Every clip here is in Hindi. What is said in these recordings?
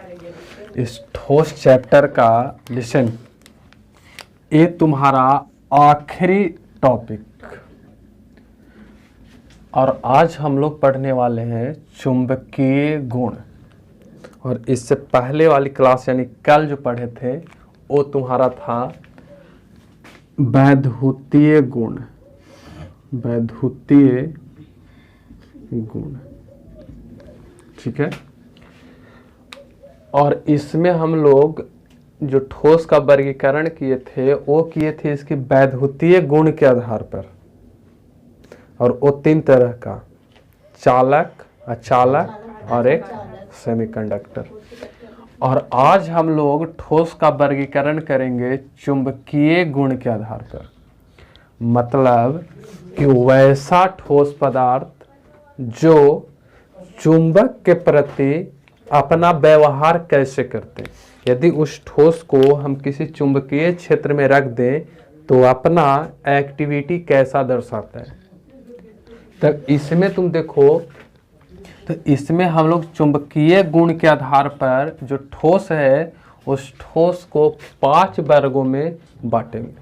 इस ठोस चैप्टर का लिसन, ये तुम्हारा आखिरी टॉपिक। और आज हम लोग पढ़ने वाले हैं चुंबकीय गुण। और इससे पहले वाली क्लास यानी कल जो पढ़े थे वो तुम्हारा था वैद्युतीय गुण। वैद्युतीय गुण, ठीक है। और इसमें हम लोग जो ठोस का वर्गीकरण किए थे वो किए थे इसके वैद्युतीय गुण के आधार पर। और वो 3 तरह का, चालक, अचालक और एक सेमीकंडक्टर। और आज हम लोग ठोस का वर्गीकरण करेंगे चुंबकीय गुण के आधार पर। मतलब कि वैसा ठोस पदार्थ जो चुंबक के प्रति अपना व्यवहार कैसे करते हैं। यदि उस ठोस को हम किसी चुंबकीय क्षेत्र में रख दें तो अपना एक्टिविटी कैसा दर्शाता है। तो इसमें तुम देखो, तो इसमें हम लोग चुंबकीय गुण के आधार पर जो ठोस है उस ठोस को 5 वर्गों में बांटेंगे।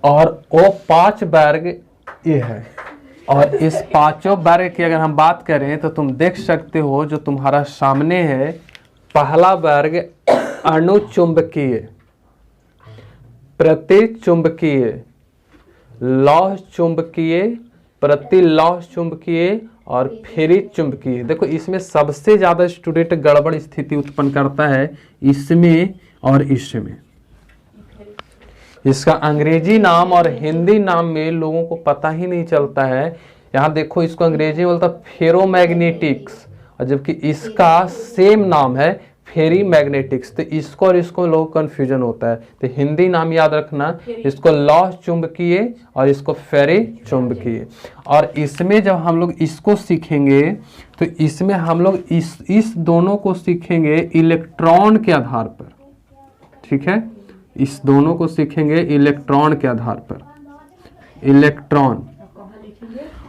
और वो 5 वर्ग ये है। और इस 5 वर्ग की अगर हम बात करें तो तुम देख सकते हो जो तुम्हारा सामने है। पहला वर्ग अणुचुंबकीय, प्रतिचुंबकीय, लौह चुंबकीय, प्रतिलौह चुंबकीय और फेरित चुंबकीय। देखो इसमें सबसे ज्यादा स्टूडेंट गड़बड़ स्थिति उत्पन्न करता है इसमें और इसमें। इसका अंग्रेजी नाम और हिंदी नाम में लोगों को पता ही नहीं चलता है। यहाँ देखो इसको अंग्रेजी में बोलता फेरोमैग्नेटिक्स, और जबकि इसका सेम नाम है फेरी मैग्नेटिक्स। तो इसको और इसको लोगों को कन्फ्यूजन होता है। तो हिंदी नाम याद रखना, इसको लौह चुंबकीय और इसको फेरी चुंबकीय। और इसमें जब हम लोग इसको सीखेंगे तो इसमें हम लोग इस दोनों को सीखेंगे इलेक्ट्रॉन के आधार पर, ठीक है। इस दोनों को सीखेंगे इलेक्ट्रॉन के आधार पर, इलेक्ट्रॉन।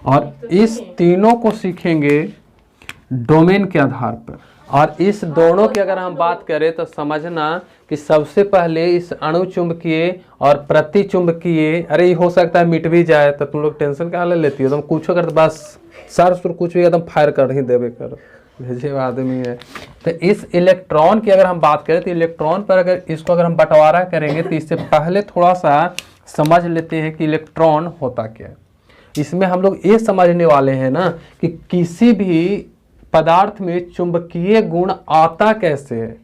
और इस तीनों को सीखेंगे डोमेन के आधार पर। और इस दोनों की अगर हम बात करें तो समझना कि सबसे पहले इस अणुचुंबकीय और प्रतिचुंबकीय, अरे हो सकता है मिट भी जाए तो तुम लोग टेंशन क्या ले लेती हो। तुम कुछ कर बस सर सुर कुछ भी एकदम फायर कर ही देवे कर भेजे आदमी है। तो इस इलेक्ट्रॉन की अगर हम बात करें तो इलेक्ट्रॉन पर अगर इसको अगर हम बंटवारा करेंगे तो इससे पहले थोड़ा सा समझ लेते हैं कि इलेक्ट्रॉन होता क्या है। इसमें हम लोग ये समझने वाले हैं ना कि किसी भी पदार्थ में चुंबकीय गुण आता कैसे है,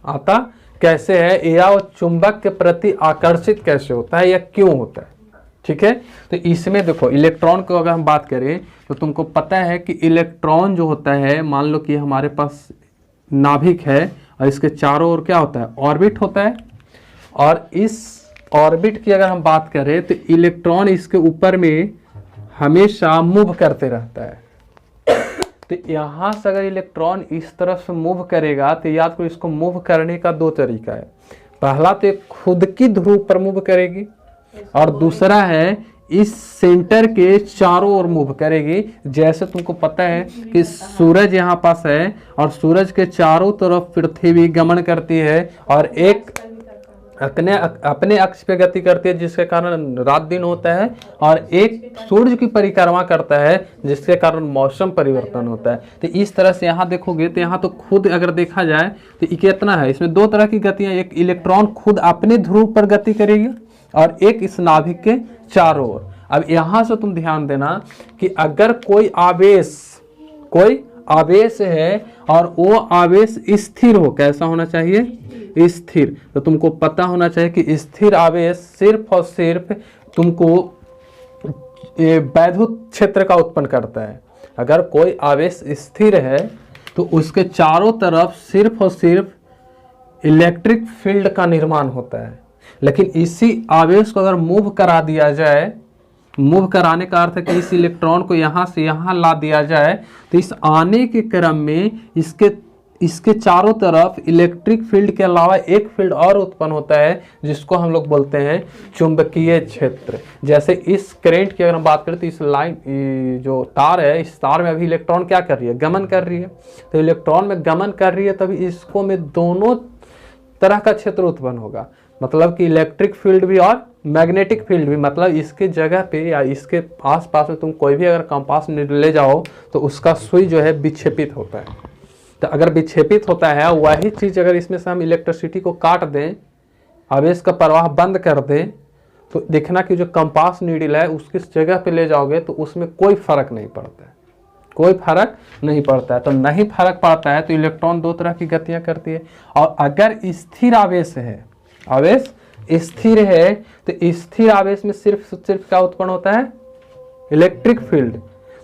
आता कैसे है, या वो चुंबक के प्रति आकर्षित कैसे होता है या क्यों होता है, ठीक है। तो इसमें देखो इलेक्ट्रॉन को अगर हम बात करें तो तुमको पता है कि इलेक्ट्रॉन जो होता है, मान लो कि हमारे पास नाभिक है और इसके चारों ओर क्या होता है, ऑर्बिट होता है। और इस ऑर्बिट की अगर हम बात करें तो इलेक्ट्रॉन इसके ऊपर में हमेशा मूव करते रहता है। तो यहाँ से अगर इलेक्ट्रॉन इस तरफ से मूव करेगा तो याद करो इसको मूव करने का 2 तरीका है। पहला तो खुद की ध्रुव पर मूव करेगी और दूसरा है इस सेंटर के चारों ओर मूव करेगी। जैसे तुमको पता है कि सूरज यहाँ पास है और सूरज के चारों तरफ पृथ्वी गमन करती है और एक अपने अक्ष पे गति करती है जिसके कारण रात दिन होता है, और एक सूर्य की परिक्रमा करता है जिसके कारण मौसम परिवर्तन होता है। तो इस तरह से यहाँ देखोगे तो यहाँ तो खुद अगर देखा जाए तो ये कितना है, इसमें 2 तरह की गतियाँ। एक इलेक्ट्रॉन खुद अपने ध्रुव पर गति करेगी और एक इस नाभिक के चारों ओर। अब यहाँ से तुम ध्यान देना कि अगर कोई आवेश है और वो आवेश स्थिर हो, कैसा होना चाहिए, स्थिर। तो तुमको पता होना चाहिए कि स्थिर आवेश सिर्फ और सिर्फ तुमको वैद्युत क्षेत्र का उत्पन्न करता है। अगर कोई आवेश स्थिर है तो उसके चारों तरफ सिर्फ और सिर्फ इलेक्ट्रिक फील्ड का निर्माण होता है। लेकिन इसी आवेश को अगर मूव करा दिया जाए, मूव कराने का अर्थ है कि इस इलेक्ट्रॉन को यहाँ से यहाँ ला दिया जाए, तो इस आने के क्रम में इसके इसके चारों तरफ इलेक्ट्रिक फील्ड के अलावा एक फील्ड और उत्पन्न होता है जिसको हम लोग बोलते हैं चुंबकीय क्षेत्र। जैसे इस करंट की अगर हम बात करें तो इस लाइन जो तार है, इस तार में अभी इलेक्ट्रॉन क्या कर रही है, गमन कर रही है। तो इलेक्ट्रॉन में गमन कर रही है तभी इसको में दोनों तरह का क्षेत्र उत्पन्न होगा, मतलब कि इलेक्ट्रिक फील्ड भी और मैग्नेटिक फील्ड भी। मतलब इसके जगह पे या इसके आसपास में तुम कोई भी अगर कंपास ले जाओ तो उसका सुई जो है विक्षेपित होता है। तो अगर विक्षेपित होता है वही चीज अगर इसमें से हम इलेक्ट्रिसिटी को काट दें, आवेश का प्रवाह बंद कर दें, तो देखना कि जो कंपास नीडल है उसकी जगह पे ले जाओगे तो उसमें कोई फर्क नहीं पड़ता है, कोई फर्क नहीं पड़ता है। तो नहीं फर्क पड़ता है तो इलेक्ट्रॉन दो तरह की गतियां करती है। और अगर स्थिर आवेश है, आवेश स्थिर है, तो स्थिर आवेश में सिर्फ क्या उत्पन्न होता है, इलेक्ट्रिक फील्ड।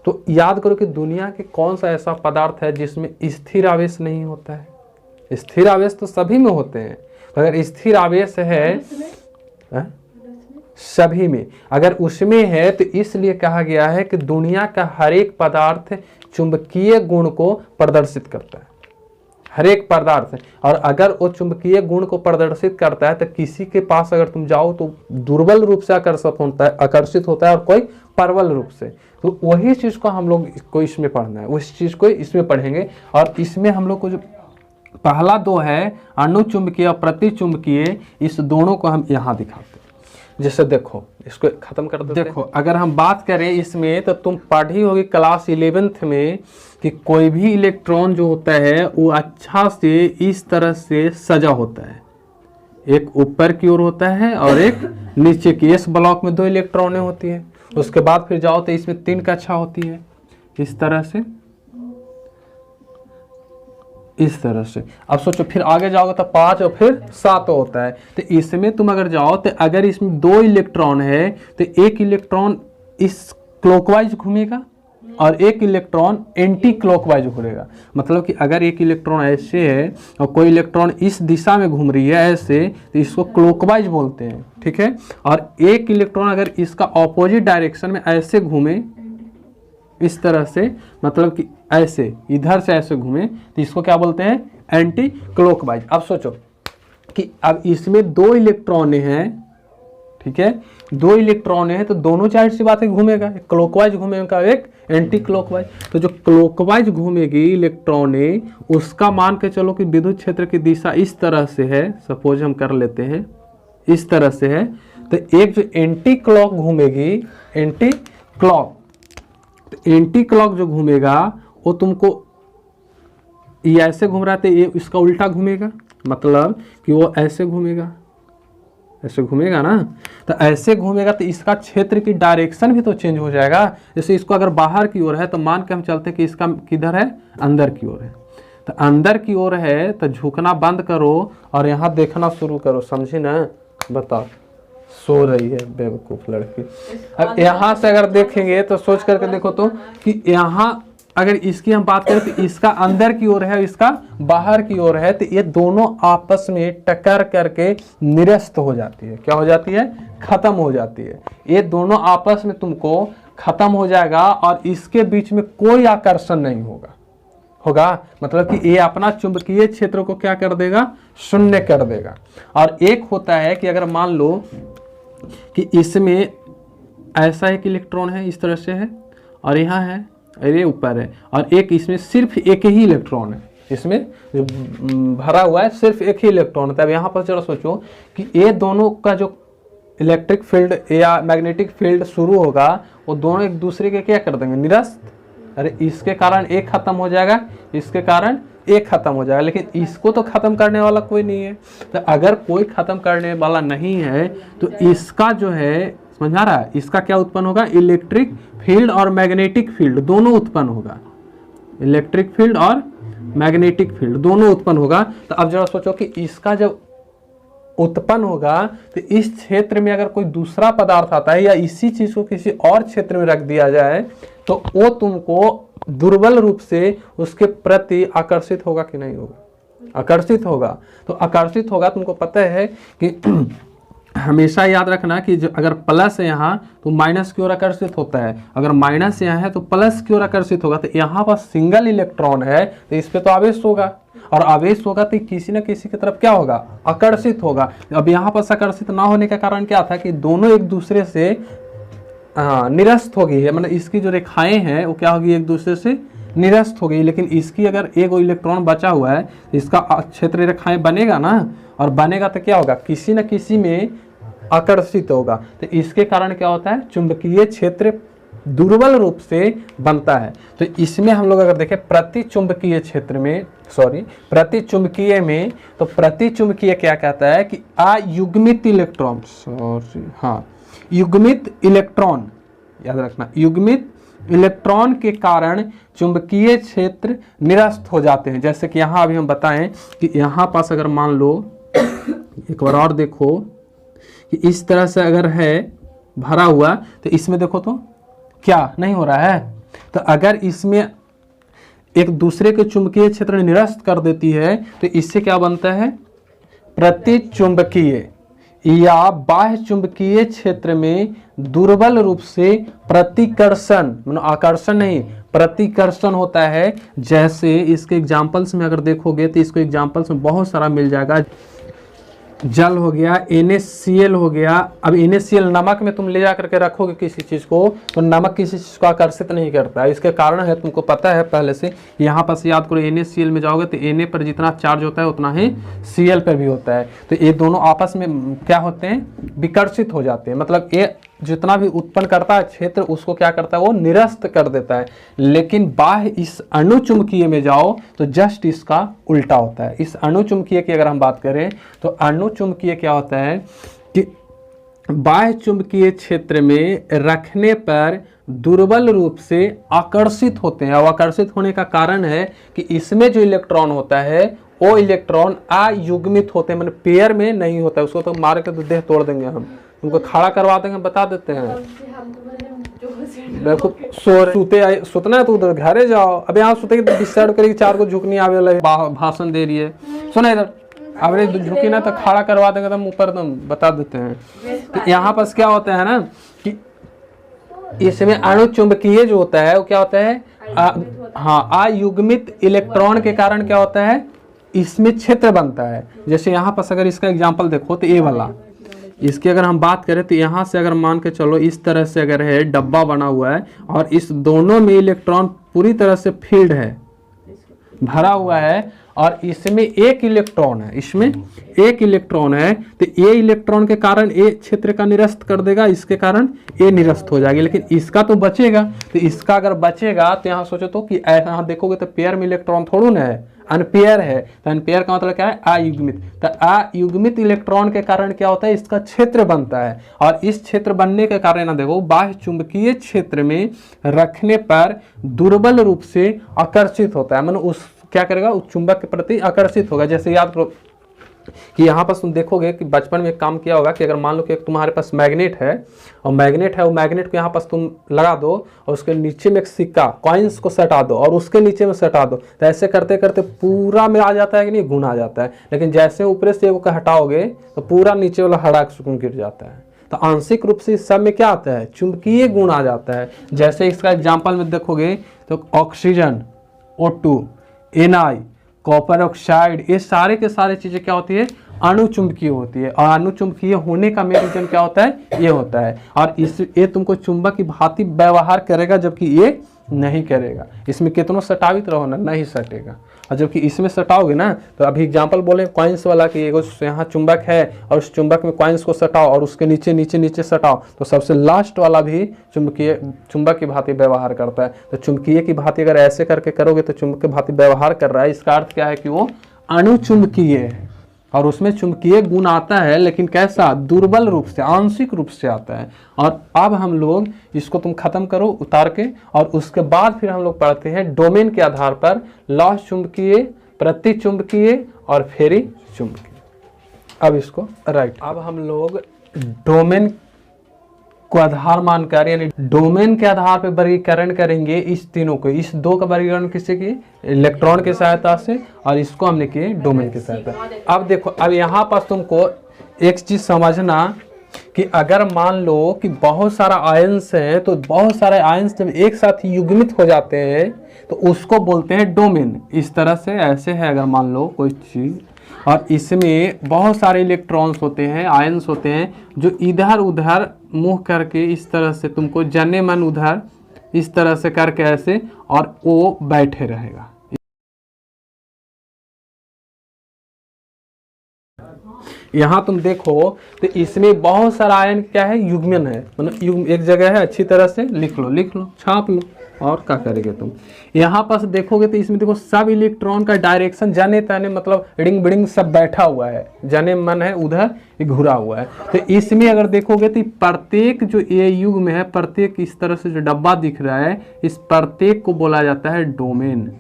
तो याद करो कि दुनिया के कौन सा ऐसा पदार्थ है जिसमें स्थिर आवेश नहीं होता है। स्थिर आवेश तो सभी में होते हैं। तो अगर स्थिर आवेश है सभी में, अगर उसमें है तो इसलिए कहा गया है कि दुनिया का हर एक पदार्थ चुंबकीय गुण को प्रदर्शित करता है, हर एक पदार्थ। और अगर वो चुंबकीय गुण को प्रदर्शित करता है तो किसी के पास अगर तुम जाओ तो दुर्बल रूप से आकर्षित होता है और कोई प्रबल रूप से। तो वही चीज को हम लोग को इसमें पढ़ना है, उस चीज को इसमें पढ़ेंगे। और इसमें हम लोग को जो पहला दो है अणुचुंबकीय और प्रतिचुंबकीय, इस दोनों को हम यहाँ दिखाते हैं। जैसे देखो, इसको खत्म कर देते हैं। देखो अगर हम बात करें इसमें तो तुम पढ़ी होगी क्लास 11th में कि कोई भी इलेक्ट्रॉन जो होता है वो अच्छा से इस तरह से सजा होता है, एक ऊपर की ओर होता है और एक नीचे की। इस ब्लॉक में 2 इलेक्ट्रॉनें होती है, उसके बाद फिर जाओ तो इसमें 3 कक्षा होती है, इस तरह से, इस तरह से। अब सोचो फिर आगे जाओगे तो 5 और फिर 7 होता है। तो इसमें तुम अगर जाओ तो अगर इसमें 2 इलेक्ट्रॉन है तो एक इलेक्ट्रॉन इस क्लॉकवाइज घूमेगा और एक इलेक्ट्रॉन एंटी क्लॉकवाइज घूमेगा। मतलब कि अगर एक इलेक्ट्रॉन ऐसे है और कोई इलेक्ट्रॉन इस दिशा में घूम रही है ऐसे, तो इसको क्लॉकवाइज बोलते हैं, ठीक है। और एक इलेक्ट्रॉन अगर इसका ऑपोजिट डायरेक्शन में ऐसे घूमे, इस तरह से, मतलब कि ऐसे इधर से ऐसे घूमे, तो इसको क्या बोलते हैं, एंटी क्लॉकवाइज। अब सोचो कि अब इसमें 2 इलेक्ट्रॉन हैं, ठीक है, 2 इलेक्ट्रॉन है तो दोनों जाहिर सी बात है घूमेगा, एक क्लॉकवाइज घूमेगा एक एंटी क्लॉकवाइज। तो जो क्लॉकवाइज घूमेगी इलेक्ट्रॉन है उसका मान के चलो कि विद्युत क्षेत्र की दिशा इस तरह से है, सपोज हम कर लेते हैं इस तरह से है। तो एक जो एंटी क्लॉक घूमेगी, एंटी क्लॉक, तो एंटी क्लॉक जो घूमेगा वो तुमको ये ऐसे घूम रहा है तो ये इसका उल्टा घूमेगा, मतलब कि वो ऐसे घूमेगा, ऐसे घूमेगा ना। तो ऐसे घूमेगा तो इसका क्षेत्र की डायरेक्शन भी तो चेंज हो जाएगा। जैसे इसको अगर बाहर की ओर है तो मान के हम चलते हैं कि इसका किधर है, अंदर की ओर है। तो अंदर की ओर है तो झुकना बंद करो और यहाँ देखना शुरू करो, समझी ना। बताओ, सो रही है बेवकूफ लड़की। अब यहाँ से अगर देखेंगे तो सोच करके देखो तो कि यहाँ अगर इसकी हम बात करें तो इसका अंदर की ओर है, इसका बाहर की ओर है, तो ये दोनों आपस में टक्कर करके निरस्त हो जाती है। क्या हो जाती है, खत्म हो जाती है। ये दोनों आपस में तुमको खत्म हो जाएगा और इसके बीच में कोई आकर्षण नहीं होगा, मतलब कि ये अपना चुंबकीय क्षेत्र को क्या कर देगा, शून्य कर देगा। और एक होता है कि अगर मान लो कि इसमें ऐसा एक इलेक्ट्रॉन है, इस तरह से है, और यहाँ है, ये ऊपर है, और एक इसमें सिर्फ एक ही इलेक्ट्रॉन है, इसमें जो भरा हुआ है सिर्फ एक ही इलेक्ट्रॉन है। अब यहाँ पर जरा सोचो कि ये दोनों का जो इलेक्ट्रिक फील्ड या मैग्नेटिक फील्ड शुरू होगा वो दोनों एक दूसरे के क्या कर देंगे, निरस्त। अरे इसके कारण एक खत्म हो जाएगा, इसके कारण एक खत्म हो जाएगा, लेकिन इसको तो खत्म करने वाला कोई नहीं है। तो अगर कोई खत्म करने वाला नहीं है तो इसका जो है, समझ आ रहा है, इसका क्या उत्पन्न होगा, इलेक्ट्रिक फील्ड और मैग्नेटिक फील्ड दोनों उत्पन्न होगा, इलेक्ट्रिक फील्ड और मैग्नेटिक फील्ड दोनों उत्पन्न होगा। तो अब जरा सोचो कि इसका जब उत्पन्न होगा तो इस क्षेत्र में अगर कोई दूसरा पदार्थ आता है या इसी चीज को किसी और क्षेत्र में रख दिया जाए तो वो तुमको दुर्बल रूप से उसके प्रति आकर्षित होगा कि नहीं होगा, आकर्षित होगा। तो आकर्षित होगा, तुमको पता है कि हमेशा याद रखना कि जो अगर प्लस है यहाँ तो माइनस की ओर आकर्षित होता है, अगर माइनस यहाँ है तो प्लस की ओर आकर्षित होगा। तो यहाँ पर सिंगल इलेक्ट्रॉन है तो इस पे तो आवेश होगा, और आवेश होगा तो किसी न किसी की तरफ क्या होगा, आकर्षित होगा। अब यहाँ पर आकर्षित ना होने का कारण क्या था कि दोनों एक दूसरे से निरस्त हो गई है, मतलब इसकी जो रेखाएं हैं वो क्या होगी, एक दूसरे से निरस्त हो गई। लेकिन इसकी अगर एक इलेक्ट्रॉन बचा हुआ है तो इसका क्षेत्र रेखाएं बनेगा ना, और बनेगा तो क्या होगा, किसी न किसी में आकर्षित होगा। तो इसके कारण क्या होता है, चुंबकीय क्षेत्र दुर्बल रूप से बनता है। तो इसमें हम लोग अगर देखें प्रतिचुंबकीय क्षेत्र में, प्रतिचुंबकीय में, तो प्रतिचुंबकीय क्या कहता है कि अयुग्मित इलेक्ट्रॉन, युग्मित इलेक्ट्रॉन, याद रखना, युग्मित इलेक्ट्रॉन के कारण चुंबकीय क्षेत्र निरस्त हो जाते हैं। जैसे कि यहाँ अभी हम बताएं कि यहाँ पास अगर मान लो, एक बार और देखो कि इस तरह से अगर है भरा हुआ, तो इसमें देखो तो क्या नहीं हो रहा है। तो अगर इसमें एक दूसरे के चुंबकीय क्षेत्र निरस्त कर देती है तो इससे क्या बनता है, प्रतिचुंबकीय या बाह्य चुंबकीय क्षेत्र में दुर्बल रूप से प्रतिकर्षण, मतलब आकर्षण नहीं, प्रतिकर्षण होता है। जैसे इसके एग्जांपल्स में अगर देखोगे तो इसको एग्जांपल्स में बहुत सारा मिल जाएगा। जल हो गया, NaCl हो गया। अब NaCl नमक में तुम ले जा करके रखोगे किसी चीज को तो नमक किसी चीज को आकर्षित नहीं करता है। इसके कारण है, तुमको पता है पहले से, यहाँ पर से याद करो, NaCl में जाओगे तो Na पर जितना चार्ज होता है उतना ही Cl पर भी होता है। तो ये दोनों आपस में क्या होते हैं, विकर्षित हो जाते हैं। मतलब ये जितना भी उत्पन्न करता है क्षेत्र उसको क्या करता है, वो निरस्त कर देता है। लेकिन बाह्य इस अणुचुंबकीय में जाओ तो जस्ट इसका उल्टा होता है। इस अणुचुंबकीय की अगर हम बात करें तो अणुचुंबकीय क्या होता है कि बाह्य चुंबकीय क्षेत्र में रखने पर दुर्बल रूप से आकर्षित होते हैं। और आकर्षित होने का कारण है कि इसमें जो इलेक्ट्रॉन होता है वो इलेक्ट्रॉन अयुग्मित होते हैं, मतलब पेयर में नहीं होता है। उसको तो मार के तो देह तोड़ देंगे हम, तुमको खड़ा करवा देंगे, बता देते हैं। देखो सुतना है तो उधर घरे जाओ। अब यहाँ सुते तो डिस्टर्ब करेगी, चार को झुकनी आवे वाला भाषण दे रही है, सुना इधर, अब झुकी ना तो खड़ा करवा देंगे, तुम ऊपर तुम बता देते हैं। तो यहाँ पर क्या होता है ना कि इसमें अणुचुंबकीय जो होता है वो क्या होता है, अयुग्मित इलेक्ट्रॉन के कारण क्या होता है, इसमें क्षेत्र बनता है। जैसे यहाँ पर अगर इसका एग्जाम्पल देखो तो ये वाला, इसकी अगर हम बात करें तो यहाँ से अगर मान के चलो इस तरह से अगर है डब्बा बना हुआ है और इस दोनों में इलेक्ट्रॉन पूरी तरह से फील्ड है, भरा हुआ है, और इसमें एक इलेक्ट्रॉन है, इसमें एक इलेक्ट्रॉन है, तो ये इलेक्ट्रॉन के कारण ये क्षेत्र का निरस्त कर देगा, इसके कारण ये निरस्त हो जाएगी। लेकिन इसका तो बचेगा। तो इसका अगर बचेगा तो यहाँ सोचो तो कि यहाँ देखोगे तो पेयर में इलेक्ट्रॉन थोड़ा ना है, अनपेयर है। तो अनपेयर का मतलब क्या है, अयुग्मित। तो अयुग्मित इलेक्ट्रॉन के कारण क्या होता है, इसका क्षेत्र बनता है। और इस क्षेत्र बनने के कारण ना देखो बाह्य चुंबकीय क्षेत्र में रखने पर दुर्बल रूप से आकर्षित होता है, मतलब उस क्या करेगा, उस चुंबक के प्रति आकर्षित होगा। जैसे याद करो कि यहाँ पर तुम देखोगे कि बचपन में एक काम किया होगा कि अगर मान लो कि तुम्हारे पास मैग्नेट है और मैग्नेट है, वो मैग्नेट को यहाँ पर तुम लगा दो और उसके नीचे में एक सिक्का कॉइन्स को सटा दो और उसके नीचे में सटा दो, तो ऐसे करते करते पूरा में आ जाता है कि नहीं, गुण आ जाता है। लेकिन जैसे ऊपर से वो हटाओगे तो पूरा नीचे वाला हड़ाक सुकून गिर जाता है। तो आंशिक रूप से इस सब में क्या आता है, चुंबकीय गुण आ जाता है। जैसे इसका एग्जाम्पल में देखोगे तो oxygen, O2, Na, copper oxide, ये सारे के सारे चीजें क्या होती है, अणुचुंबकीय होती है। और अणुचुंबकीय होने का मेन रीजन क्या होता है, ये होता है। और ये तुमको चुंबक की भांति व्यवहार करेगा, जबकि ये नहीं करेगा। इसमें कितनों सटावित रहो ना, नहीं सटेगा। और जबकि इसमें सटाओगे ना, तो अभी एग्जांपल बोले कॉइन्स वाला कि एगो यहाँ चुंबक है और उस चुंबक में कॉइन्स को सटाओ और उसके नीचे नीचे नीचे सटाओ, तो सबसे लास्ट वाला भी चुंबक की भांति व्यवहार करता है। तो चुंबकीय की भांति अगर ऐसे करके करोगे तो चुंबक की भांति व्यवहार कर रहा है, इसका अर्थ क्या है कि वो अणुचुंबकीय है और उसमें चुंबकीय गुण आता है, लेकिन कैसा, दुर्बल रूप से, आंशिक रूप से आता है। और अब हम लोग इसको तुम खत्म करो उतार के, और उसके बाद फिर हम लोग पढ़ते हैं डोमेन के आधार पर लौह चुंबकीय, प्रतिचुंबकीय और फेरी चुंबकीय। अब इसको राइट, अब हम लोग डोमेन को आधार मानकर यानी डोमेन के आधार पर वर्गीकरण करेंगे इस तीनों को। इस दो का वर्गीकरण किससे किए, इलेक्ट्रॉन की सहायता से, और इसको हमने किए डोमेन की सहायता। अब देखो, अब यहाँ पास तुमको एक चीज समझना कि अगर मान लो कि बहुत सारा आयंस है तो बहुत सारे आयंस जब एक साथ युग्मित हो जाते हैं तो उसको बोलते हैं डोमेन। इस तरह से ऐसे है अगर मान लो कोई चीज और इसमें बहुत सारे इलेक्ट्रॉन्स होते हैं, आयंस होते हैं जो इधर उधर मुंह करके इस तरह से तुमको जने मन उधर इस तरह से करके ऐसे और वो बैठे रहेगा। यहाँ तुम देखो तो इसमें बहुत सारा आयन क्या है, युग्मन है, मतलब एक जगह है, अच्छी तरह से लिख लो छाप लो और क्या करेंगे तुम। यहाँ पास देखोगे तो इसमें देखो सब इलेक्ट्रॉन का डायरेक्शन जाने ताने मतलब रिंग बिडिंग सब बैठा हुआ है, जाने मन है उधर घुरा हुआ है। तो इसमें अगर देखोगे तो प्रत्येक जो ये युग्म है, प्रत्येक इस तरह से जो डब्बा दिख रहा है, इस प्रत्येक को बोला जाता है डोमेन।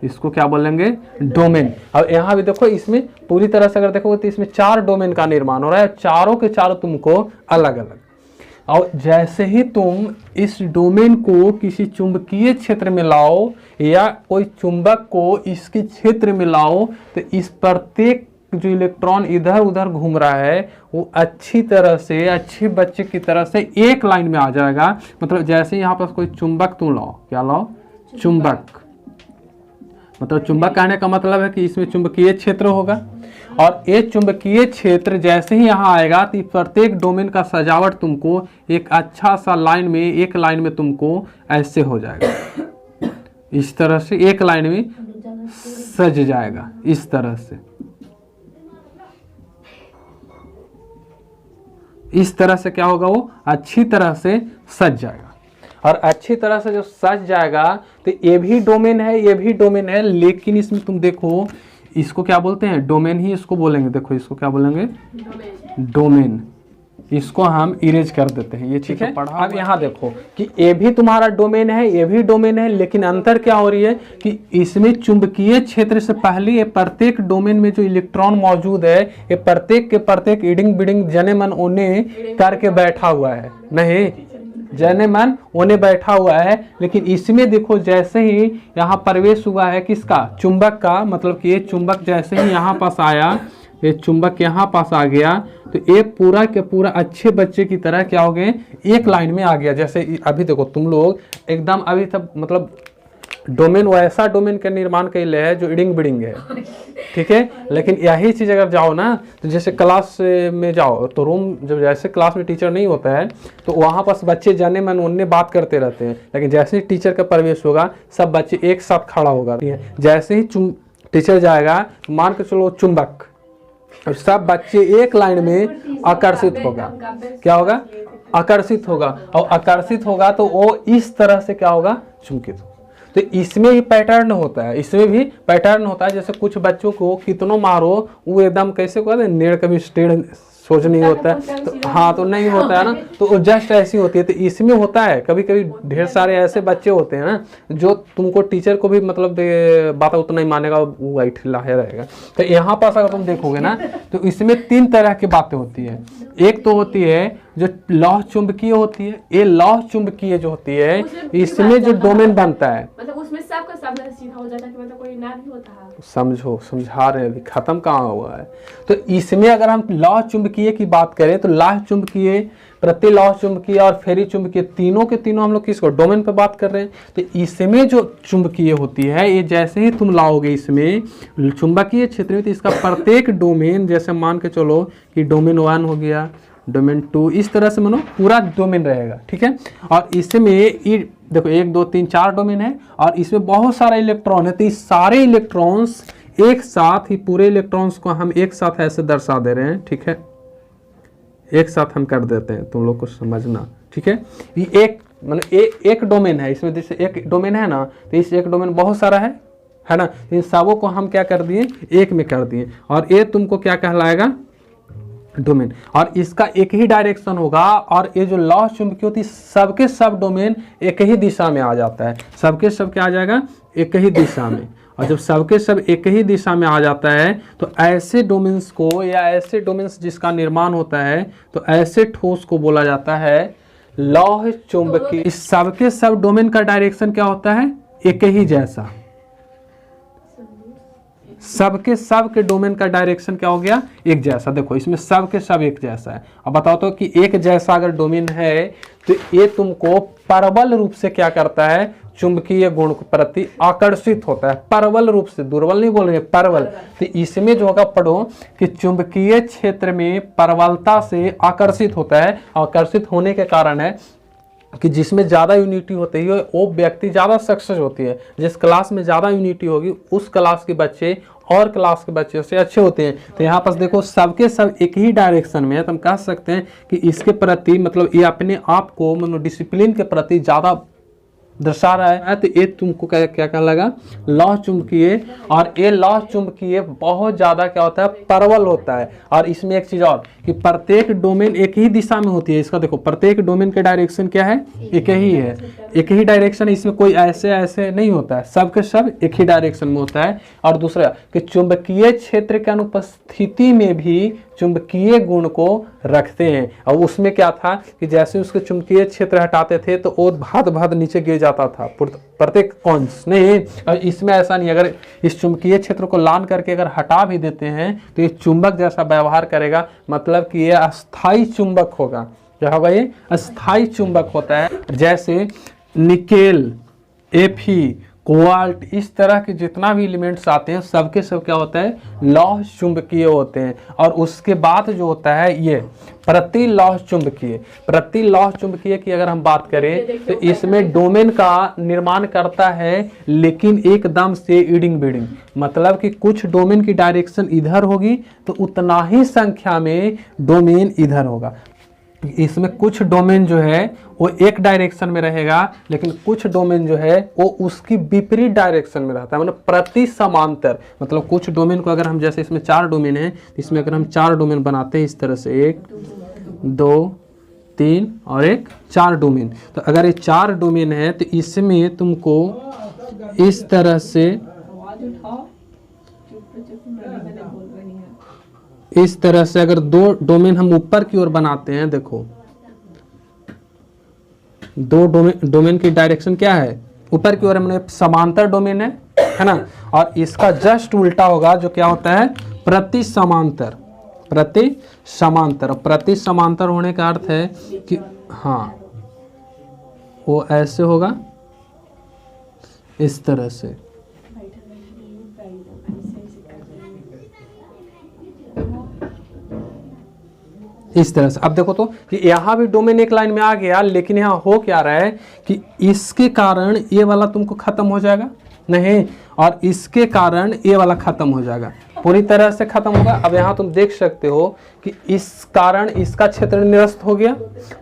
इसको क्या बोलेंगे, डोमेन। और यहाँ भी देखो इसमें पूरी तरह से अगर देखोगे तो इसमें 4 डोमेन का निर्माण हो रहा है, चारों के चारों तुमको अलग अलग। और जैसे ही तुम इस डोमेन को किसी चुंबकीय क्षेत्र में लाओ या कोई चुंबक को इसके क्षेत्र में लाओ तो इस प्रत्येक जो इलेक्ट्रॉन इधर उधर घूम रहा है वो अच्छी तरह से, अच्छे बच्चे की तरह से एक लाइन में आ जाएगा। मतलब जैसे यहाँ पर कोई चुंबक तुम लाओ, क्या लाओ, चुंबक। मतलब चुंबक कहने का मतलब है कि इसमें चुंबकीय क्षेत्र होगा और ये चुंबकीय क्षेत्र जैसे ही यहाँ आएगा तो प्रत्येक डोमेन का सजावट तुमको एक अच्छा सा लाइन में, एक लाइन में तुमको ऐसे हो जाएगा, इस तरह से एक लाइन में सज जाएगा, इस तरह से, इस तरह से क्या होगा, वो अच्छी तरह से सज जाएगा। और अच्छी तरह से जो सज जाएगा तो ये भी डोमेन है, ये भी डोमेन है, लेकिन इसमें तुम देखो इसको क्या बोलते हैं, डोमेन ही इसको बोलेंगे। देखो इसको क्या बोलेंगे, डोमेन। इसको हम इरेज कर देते हैं, ये ठीक है। अब यहाँ देखो कि ये भी तुम्हारा डोमेन है, ये भी डोमेन है, लेकिन अंतर क्या हो रही है कि इसमें चुंबकीय क्षेत्र से पहले ये प्रत्येक डोमेन में जो इलेक्ट्रॉन मौजूद है ये प्रत्येक के प्रत्येक इडिंग बिडिंग जने मन ओने करके बैठा हुआ है, नहीं जने मन ओने बैठा हुआ है। लेकिन इसमें देखो जैसे ही यहाँ प्रवेश हुआ है किसका, चुंबक का, मतलब कि ये चुंबक जैसे ही यहाँ पास आया, ये चुंबक यहाँ पास आ गया तो ये पूरा के पूरा अच्छे बच्चे की तरह क्या हो गए, एक लाइन में आ गया। जैसे अभी देखो तुम लोग एकदम अभी तक मतलब डोमेन वैसा डोमेन का निर्माण कर ले है जो इडिंग बिडिंग है, ठीक है। लेकिन यही चीज़ अगर जाओ ना तो जैसे क्लास में जाओ तो रूम, जब जैसे क्लास में टीचर नहीं होता है तो वहाँ पास बच्चे जाने मन उनने बात करते रहते हैं, लेकिन जैसे ही टीचर का प्रवेश होगा सब बच्चे एक साथ खड़ा होगा। जैसे ही टीचर जाएगा मान के चलो चुंबक, और सब बच्चे एक लाइन में आकर्षित होगा, क्या होगा, आकर्षित होगा। और आकर्षित होगा तो वो इस तरह से क्या होगा, चुंबकित होगा। तो इसमें भी पैटर्न होता है, इसमें भी पैटर्न होता है। जैसे कुछ बच्चों को कितनों मारो वो एकदम कैसे कहते हैं, नेड़ कभी स्टेड सोच नहीं होता है, तो हाँ तो नहीं होता है ना, तो वो जस्ट ऐसी होती है। तो इसमें होता है कभी कभी ढेर सारे ऐसे बच्चे होते हैं ना जो तुमको टीचर को भी मतलब बात उतना ही मानेगा, वो ऐठला रहेगा। तो यहाँ पास अगर तुम देखोगे ना तो इसमें 3 तरह की बातें होती है। एक तो होती है जो लौह चुंबकीय होती है, ये लौह चुंबकीय जो होती है इसमें जो डोमेन बनता है, मतलब उसमें सबका सब सीधा हो जाता है कि मतलब कोई ना भी होता है, समझो समझा रहे हैं, अभी खत्म कहाँ हुआ है। तो इसमें अगर हम लौह चुंबकीय की बात करें तो लौह चुंबकीय, प्रतिलौह चुंबकीय और फेरी चुंबकीय, तीनों के तीनों हम लोग किसको, डोमेन पे बात कर रहे हैं। तो इसमें जो चुंबकीय होती है ये जैसे ही तुम लाओगे इसमें चुंबकीय क्षेत्र में तो इसका प्रत्येक डोमेन, जैसे मान के चलो कि डोमेन 1 हो गया, डोमेन 2, इस तरह से मानो पूरा डोमेन रहेगा, ठीक है। और इसमें देखो 1 2 3 4 डोमेन है और इसमें बहुत सारा इलेक्ट्रॉन है। तो इस सारे इलेक्ट्रॉन्स एक साथ ही, पूरे इलेक्ट्रॉन्स को हम एक साथ ऐसे दर्शा दे रहे हैं, ठीक है, एक साथ हम कर देते हैं, तुम लोग को समझना, ठीक है। ये एक मतलब एक डोमेन है, इसमें जैसे एक डोमेन है ना तो इस एक डोमेन बहुत सारा है ना, इन सबों को हम क्या कर दिए, एक में कर दिए। और ये तुमको क्या कहलाएगा, डोमेन। और इसका एक ही डायरेक्शन होगा। और ये जो लौह चुंबकीय होती है सबके सब डोमेन एक ही दिशा में आ जाता है, सबके सब क्या आ जाएगा, एक ही दिशा में। और जब सबके सब एक ही दिशा में आ जाता है तो ऐसे डोमेन्स को, या ऐसे डोमेन्स जिसका निर्माण होता है तो ऐसे ठोस को बोला जाता है लौह चुंबकीय। इस सबके सब डोमेन का डायरेक्शन क्या होता है, एक ही जैसा, सब के डोमेन का डायरेक्शन क्या हो गया, एक जैसा। देखो इसमें सब के सब एक जैसा है। अब बताओ तो कि एक जैसा अगर डोमेन है तो ये तुमको प्रबल रूप से क्या करता है, चुंबकीय गुण के प्रति आकर्षित होता है। प्रबल रूप से, दुर्बल नहीं बोल रहे, प्रबल। तो इसमें जो होगा पढ़ो कि चुंबकीय क्षेत्र में प्रबलता से आकर्षित होता है। आकर्षित होने के कारण है कि जिसमें ज़्यादा यूनिटी होती है वो व्यक्ति ज़्यादा सक्सेस होती है। जिस क्लास में ज़्यादा यूनिटी होगी उस क्लास के बच्चे और क्लास के बच्चे से अच्छे होते हैं। तो यहाँ पास देखो सबके सब एक ही डायरेक्शन में है, तो हम कह सकते हैं कि इसके प्रति मतलब ये अपने आप को मतलब डिसिप्लिन के प्रति ज़्यादा दर्शा रहा है। तो ये तुमको क्या क्या लगा, लौह चुंबकीय। और ये लौह चुंबकीय बहुत ज़्यादा क्या होता है, प्रबल होता है। और इसमें एक चीज़ और कि प्रत्येक डोमेन एक ही दिशा में होती है। इसका देखो प्रत्येक डोमेन के डायरेक्शन क्या है, एक ही है, एक ही डायरेक्शन। इसमें कोई ऐसे ऐसे नहीं होता है, सब के सब एक ही डायरेक्शन में होता है। और दूसरा कि चुंबकीय क्षेत्र के अनुपस्थिति में भी चुंबकीय गुण को रखते हैं। और उसमें क्या था कि जैसे उसके चुंबकीय क्षेत्र हटाते थे तो वो भाद भाद नीचे गिर जाता था प्रत्येक कौंस नहीं। और इसमें ऐसा नहीं, अगर इस चुंबकीय क्षेत्र को लान करके अगर हटा भी देते हैं तो ये चुंबक जैसा व्यवहार करेगा, मतलब कि ये अस्थाई चुंबक होगा। क्या होगा, ये अस्थाई चुंबक होता है। जैसे निकेल, एफी, कोबाल्ट, इस तरह के जितना भी एलिमेंट्स आते हैं सबके सब क्या होता है, लौह चुंबकीय होते हैं। और उसके बाद जो होता है ये प्रति लौह चुंबकीय। प्रति लौह चुंबकीय की अगर हम बात करें तो इसमें डोमेन का निर्माण करता है लेकिन एकदम से ईडिंग बीडिंग, मतलब कि कुछ डोमेन की डायरेक्शन इधर होगी तो उतना ही संख्या में डोमेन इधर होगा। इसमें कुछ डोमेन जो है वो एक डायरेक्शन में रहेगा लेकिन कुछ डोमेन जो है वो उसकी विपरीत डायरेक्शन में रहता है, मतलब प्रति समांतर। मतलब कुछ डोमेन को अगर हम, जैसे इसमें 4 डोमेन है, इसमें अगर हम 4 डोमेन बनाते हैं इस तरह से 1 2 3 और 1 4 डोमेन, तो अगर ये 4 डोमेन है तो इसमें तुमको इस तरह से अगर 2 डोमेन हम ऊपर की ओर बनाते हैं, देखो 2 डोमेन की डायरेक्शन क्या है, ऊपर की ओर हमने समांतर डोमेन है ना। और इसका जस्ट उल्टा होगा जो क्या होता है, प्रति समांतर। प्रति समांतर, प्रति समांतर होने का अर्थ है कि हाँ वो ऐसे होगा इस तरह से। इस तरह से अब देखो तो कि यहाँ भी डोमेन एक लाइन में आ गया, लेकिन यहाँ हो क्या रहा है कि इसके कारण ये वाला तुमको खत्म हो जाएगा नहीं, और इसके कारण ये वाला खत्म हो जाएगा, पूरी तरह से खत्म होगा। अब यहाँ तुम देख सकते हो कि इस कारण इसका क्षेत्र निरस्त हो गया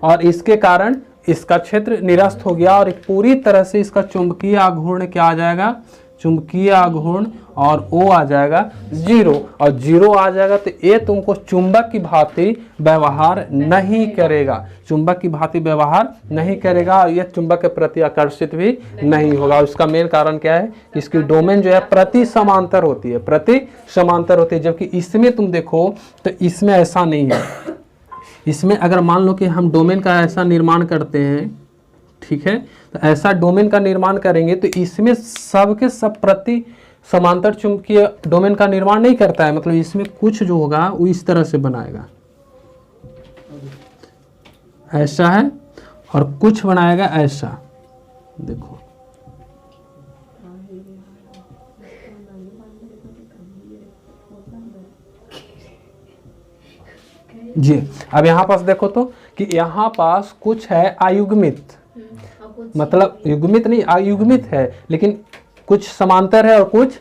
और इसके कारण इसका क्षेत्र निरस्त हो गया, और पूरी तरह से इसका चुंबकीय आघूर्ण क्या आ जाएगा, चुंबकीय आघूर्ण, और O आ जाएगा 0, और 0 आ जाएगा तो ये तुमको चुंबक की भांति व्यवहार नहीं करेगा, चुंबक की भांति व्यवहार नहीं करेगा, और ये चुंबक के प्रति आकर्षित भी नहीं होगा। उसका मेन कारण क्या है, इसकी डोमेन जो है प्रति समांतर होती है, प्रति समांतर होती है। जबकि इसमें तुम देखो तो इसमें ऐसा नहीं है। इसमें अगर मान लो कि हम डोमेन का ऐसा निर्माण करते हैं, ठीक है, तो ऐसा डोमेन का निर्माण करेंगे तो इसमें सबके सब प्रति समांतर चुंबकीय डोमेन का निर्माण नहीं करता है। मतलब इसमें कुछ जो होगा वो इस तरह से बनाएगा, ऐसा है, और कुछ बनाएगा ऐसा, देखो जी। अब यहाँ पास देखो तो कि यहाँ पास कुछ है अयुग्मित, मतलब युग्मित नहीं अयुग्मित है, लेकिन कुछ समांतर है और कुछ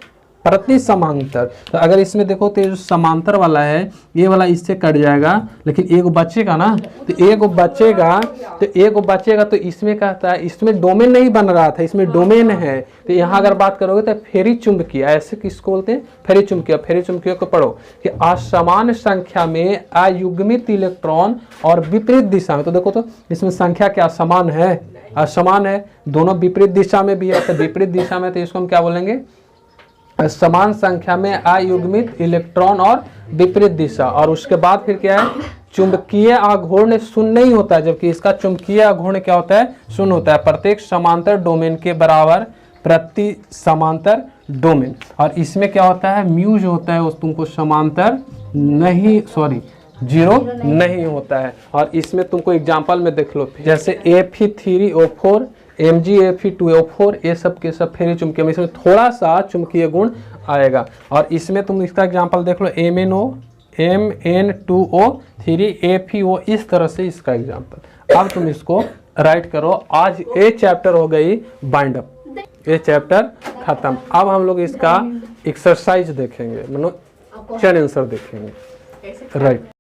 प्रति समांतर। तो अगर इसमें देखो तो जो समांतर वाला है ये वाला इससे कट जाएगा, लेकिन एक बचेगा ना, तो एक बचेगा तो इसमें कहता है, इसमें डोमेन नहीं बन रहा था, इसमें डोमेन है। तो यहाँ अगर बात करोगे तो फेरी चुंबकीय, ऐसे किसको बोलते हैं, फेरी चुंबकीय। फेरी चुंबकीय को पढ़ो कि असमान संख्या में अयुग्मित इलेक्ट्रॉन और विपरीत दिशा में। तो देखो तो इसमें संख्या क्या समान है, असमान है, दोनों विपरीत दिशा में भी है। तो विपरीत दिशा में तो इसको हम क्या बोलेंगे, समान संख्या में अयुग्मित इलेक्ट्रॉन और विपरीत दिशा। और उसके बाद फिर क्या है, चुंबकीय आघूर्ण शून्य नहीं होता है, जबकि इसका चुंबकीय आघूर्ण क्या होता है, शून्य होता है। प्रत्येक समांतर डोमेन के बराबर प्रति समांतर डोमेन। और इसमें क्या होता है, म्यू जो होता है वो तुमको समांतर नहीं, सॉरी जीरो नहीं होता है। और इसमें तुमको एग्जांपल में देख लो, जैसे Fe3O4, MgFe2O4, ये सब के सब फेरी चुंबकीय में इसमें थोड़ा सा चुंबकीय गुण आएगा। और इसमें तुम इसका एग्जांपल देख लो, MnO, Mn2O3, FeO, इस तरह से इसका एग्जांपल। अब तुम इसको राइट करो। आज ये चैप्टर हो गई बाइंड अप, ये चैप्टर खत्म। अब हम लोग इसका एक्सरसाइज देखेंगे, मतलब चैन आंसर देखेंगे। राइट।